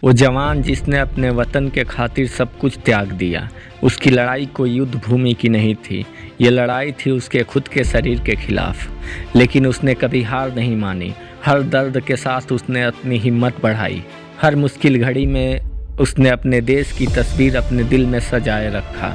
वो जवान जिसने अपने वतन के खातिर सब कुछ त्याग दिया। उसकी लड़ाई कोई युद्ध भूमि की नहीं थी, ये लड़ाई थी उसके खुद के शरीर के खिलाफ। लेकिन उसने कभी हार नहीं मानी। हर दर्द के साथ उसने अपनी हिम्मत बढ़ाई। हर मुश्किल घड़ी में उसने अपने देश की तस्वीर अपने दिल में सजाए रखा।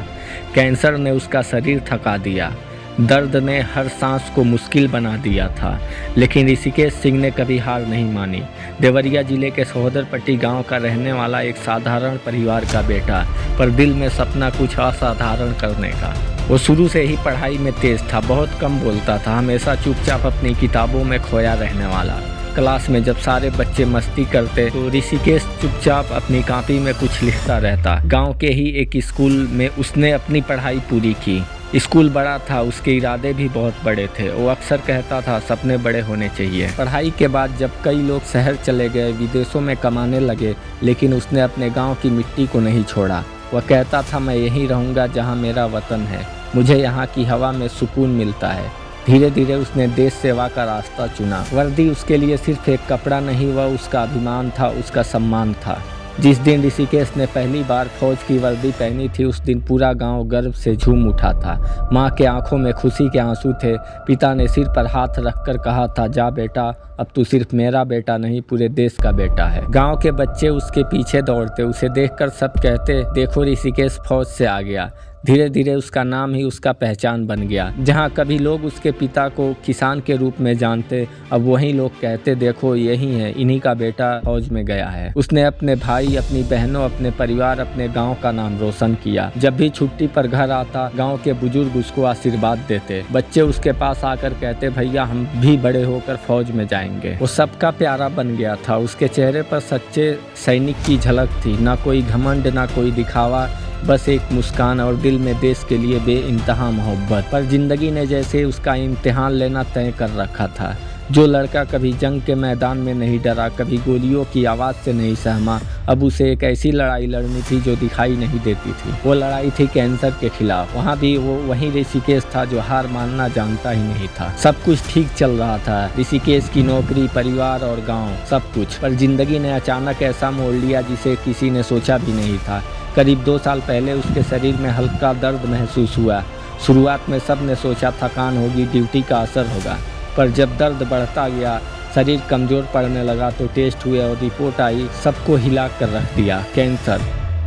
कैंसर ने उसका शरीर थका दिया, दर्द ने हर सांस को मुश्किल बना दिया था, लेकिन ऋषिकेश सिंह ने कभी हार नहीं मानी। देवरिया जिले के सहोदरपट्टी गांव का रहने वाला एक साधारण परिवार का बेटा, पर दिल में सपना कुछ असाधारण करने का। वो शुरू से ही पढ़ाई में तेज था, बहुत कम बोलता था, हमेशा चुपचाप अपनी किताबों में खोया रहने वाला। क्लास में जब सारे बच्चे मस्ती करते तो ऋषिकेश चुपचाप अपनी कॉपी में कुछ लिखता रहता। गांव के ही एक स्कूल में उसने अपनी पढ़ाई पूरी की। स्कूल बड़ा था, उसके इरादे भी बहुत बड़े थे। वो अक्सर कहता था सपने बड़े होने चाहिए। पढ़ाई के बाद जब कई लोग शहर चले गए, विदेशों में कमाने लगे, लेकिन उसने अपने गांव की मिट्टी को नहीं छोड़ा। वह कहता था मैं यहीं रहूँगा जहां मेरा वतन है, मुझे यहाँ की हवा में सुकून मिलता है। धीरे धीरे उसने देश सेवा का रास्ता चुना। वर्दी उसके लिए सिर्फ एक कपड़ा नहीं, वह उसका अभिमान था, उसका सम्मान था। जिस दिन ऋषिकेश ने पहली बार फौज की वर्दी पहनी थी, उस दिन पूरा गांव गर्व से झूम उठा था। माँ के आंखों में खुशी के आंसू थे। पिता ने सिर पर हाथ रखकर कहा था, जा बेटा, अब तू सिर्फ मेरा बेटा नहीं, पूरे देश का बेटा है। गांव के बच्चे उसके पीछे दौड़ते, उसे देखकर सब कहते, देखो ऋषिकेश फौज से आ गया। धीरे धीरे उसका नाम ही उसका पहचान बन गया। जहाँ कभी लोग उसके पिता को किसान के रूप में जानते, अब वही लोग कहते, देखो यही है, इन्हीं का बेटा फौज में गया है। उसने अपने भाई, अपनी बहनों, अपने परिवार, अपने गांव का नाम रोशन किया। जब भी छुट्टी पर घर आता, गांव के बुजुर्ग उसको आशीर्वाद देते। बच्चे उसके पास आकर कहते, भैया हम भी बड़े होकर फौज में जाएंगे। वो सबका प्यारा बन गया था। उसके चेहरे पर सच्चे सैनिक की झलक थी, ना कोई घमंड, ना कोई दिखावा, बस एक मुस्कान और दिल में देश के लिए बेइंतहा मोहब्बत। पर जिंदगी ने जैसे उसका इम्तिहान लेना तय कर रखा था। जो लड़का कभी जंग के मैदान में नहीं डरा, कभी गोलियों की आवाज़ से नहीं सहमा, अब उसे एक ऐसी लड़ाई लड़नी थी जो दिखाई नहीं देती थी। वो लड़ाई थी कैंसर के खिलाफ। वहाँ भी वो वही ऋषिकेश था जो हार मानना जानता ही नहीं था। सब कुछ ठीक चल रहा था, ऋषिकेश की नौकरी, परिवार और गाँव, सब कुछ। पर जिंदगी ने अचानक ऐसा मोड़ लिया जिसे किसी ने सोचा भी नहीं था। करीब 2 साल पहले उसके शरीर में हल्का दर्द महसूस हुआ। शुरुआत में सब ने सोचा थकान होगी, ड्यूटी का असर होगा, पर जब दर्द बढ़ता गया, शरीर कमज़ोर पड़ने लगा तो टेस्ट हुए और रिपोर्ट आई, सबको हिला कर रख दिया, कैंसर।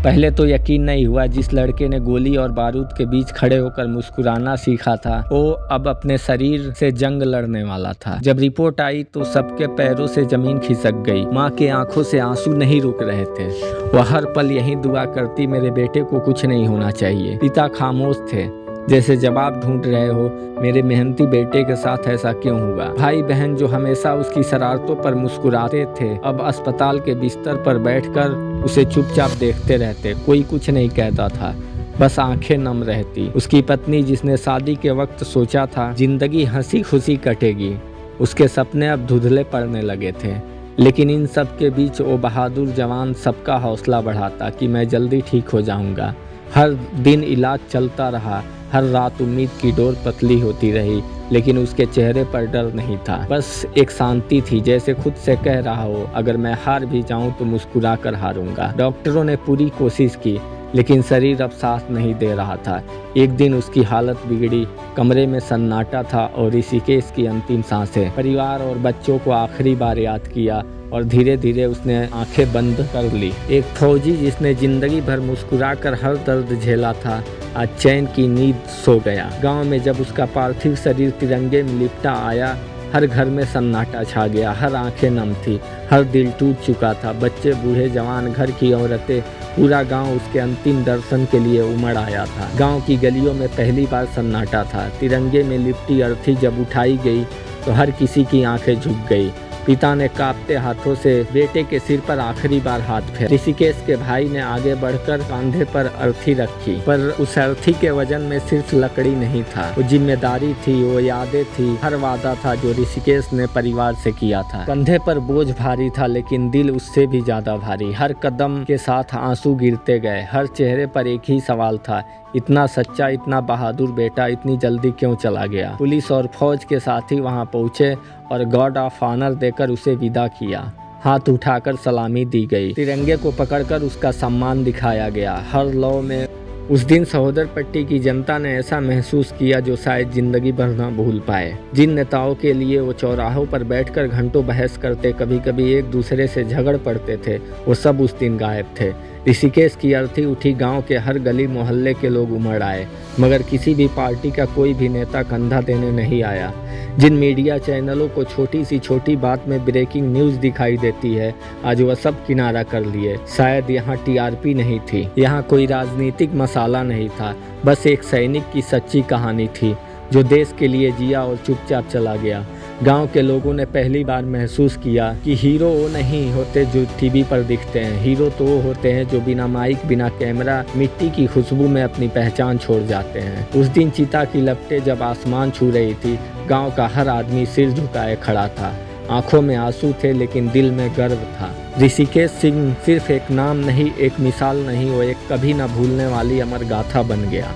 पहले तो यकीन नहीं हुआ। जिस लड़के ने गोली और बारूद के बीच खड़े होकर मुस्कुराना सीखा था, वो अब अपने शरीर से जंग लड़ने वाला था। जब रिपोर्ट आई तो सबके पैरों से जमीन खिसक गई। माँ के आंखों से आंसू नहीं रुक रहे थे। वह हर पल यही दुआ करती, मेरे बेटे को कुछ नहीं होना चाहिए। पिता खामोश थे, जैसे जवाब ढूंढ रहे हो, मेरे मेहनती बेटे के साथ ऐसा क्यों हुआ। भाई बहन जो हमेशा उसकी शरारतों पर मुस्कुराते थे, अब अस्पताल के बिस्तर पर बैठकर उसे चुपचाप देखते रहते। कोई कुछ नहीं कहता था, बस आंखें नम रहती। उसकी पत्नी, जिसने शादी के वक्त सोचा था जिंदगी हंसी खुशी कटेगी, उसके सपने अब धुंधले पड़ने लगे थे। लेकिन इन सब के बीच वो बहादुर जवान सबका हौसला बढ़ाता कि मैं जल्दी ठीक हो जाऊंगा। हर दिन इलाज चलता रहा, हर रात उम्मीद की डोर पतली होती रही, लेकिन उसके चेहरे पर डर नहीं था, बस एक शांति थी, जैसे खुद से कह रहा हो, अगर मैं हार भी जाऊं तो मुस्कुरा कर हारूंगा। डॉक्टरों ने पूरी कोशिश की, लेकिन शरीर अब साथ नहीं दे रहा था। एक दिन उसकी हालत बिगड़ी, कमरे में सन्नाटा था और ऋषिकेश की अंतिम सांसें। परिवार और बच्चों को आखिरी बार याद किया और धीरे धीरे उसने आंखें बंद कर ली। एक फौजी जिसने जिंदगी भर मुस्कुराकर हर दर्द झेला था, आज चैन की नींद सो गया। गांव में जब उसका पार्थिव शरीर तिरंगे में लिपटा आया, हर घर में सन्नाटा छा गया, हर आंखें नम थी, हर दिल टूट चुका था। बच्चे, बूढ़े, जवान, घर की औरतें, पूरा गांव उसके अंतिम दर्शन के लिए उमड़ आया था। गांव की गलियों में पहली बार सन्नाटा था। तिरंगे में लिपटी अर्थी जब उठाई गई तो हर किसी की आंखें झुक गई। पिता ने कांपते हाथों से बेटे के सिर पर आखिरी बार हाथ फेरा। ऋषिकेश के भाई ने आगे बढ़कर कंधे पर अर्थी रखी, पर उस अर्थी के वजन में सिर्फ लकड़ी नहीं था, वो जिम्मेदारी थी, वो यादें थी, हर वादा था जो ऋषिकेश ने परिवार से किया था। कंधे पर बोझ भारी था, लेकिन दिल उससे भी ज्यादा भारी। हर कदम के साथ आंसू गिरते गए, हर चेहरे पर एक ही सवाल था, इतना सच्चा, इतना बहादुर बेटा इतनी जल्दी क्यों चला गया। पुलिस और फौज के साथी वहां पहुंचे और गार्ड ऑफ ऑनर देकर उसे विदा किया। हाथ उठाकर सलामी दी गई। तिरंगे को पकड़कर उसका सम्मान दिखाया गया। हर लौ में उस दिन सहोदर पट्टी की जनता ने ऐसा महसूस किया जो शायद जिंदगी भर ना भूल पाए। जिन नेताओं के लिए वो चौराहों पर बैठकर घंटों बहस करते, कभी कभी एक दूसरे से झगड़ पड़ते थे, वो सब उस दिन गायब थे। ऋषिकेश की अर्थी उठी, गांव के हर गली मोहल्ले के लोग उमड़ आए, मगर किसी भी पार्टी का कोई भी नेता कंधा देने नहीं आया। जिन मीडिया चैनलों को छोटी सी छोटी बात में ब्रेकिंग न्यूज़ दिखाई देती है, आज वह सब किनारा कर लिए। शायद यहाँ टीआरपी नहीं थी, यहाँ कोई राजनीतिक मसाला नहीं था, बस एक सैनिक की सच्ची कहानी थी जो देश के लिए जिया और चुपचाप चला गया। गांव के लोगों ने पहली बार महसूस किया कि हीरो वो नहीं होते जो टीवी पर दिखते हैं, हीरो तो वो होते हैं जो बिना माइक बिना कैमरा मिट्टी की खुशबू में अपनी पहचान छोड़ जाते हैं। उस दिन चिता की लपटें जब आसमान छू रही थी, गांव का हर आदमी सिर झुकाए खड़ा था। आंखों में आंसू थे लेकिन दिल में गर्व था। ऋषिकेश सिंह सिर्फ एक नाम नहीं, एक मिसाल नहीं, वो एक कभी न भूलने वाली अमर गाथा बन गया।